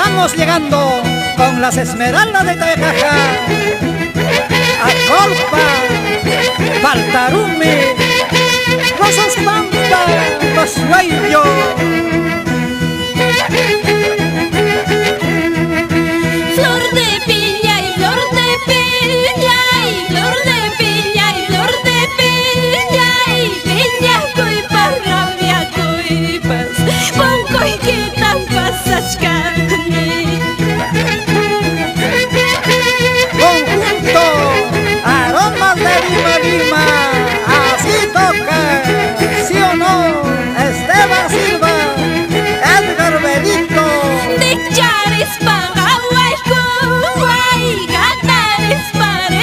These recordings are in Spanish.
Vamos llegando con las Esmeraldas de Tabejaja, Acolpa, Paltarumi, los Ospampa, los Huayos. Flor de piña y flor de piña y flor de piña y flor de piña y piña coipas, rabia coipas, ponco y quitan pasachcani. Conjunto, aromas de Lima Lima, así toca, ¿sí o no? Esteban Silva, Edgar Benito. De charis para guay, gataris para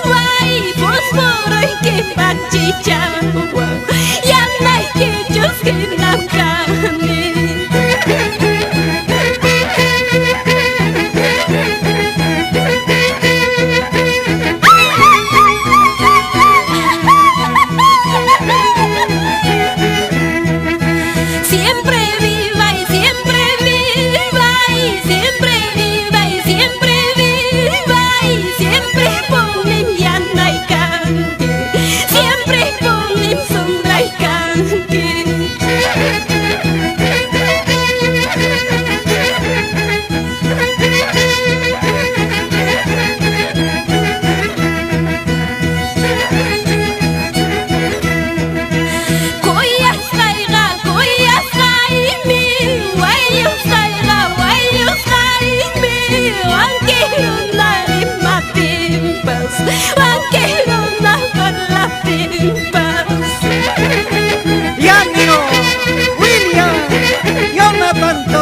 guay, fósforo y que pachichagua, ya no hay que chusquinacani. Siempre viva y siempre viva y siempre viva y siempre viva y siempre ponen llana y canque, siempre ponen sombra y canque. Yanio, William, Jonathan.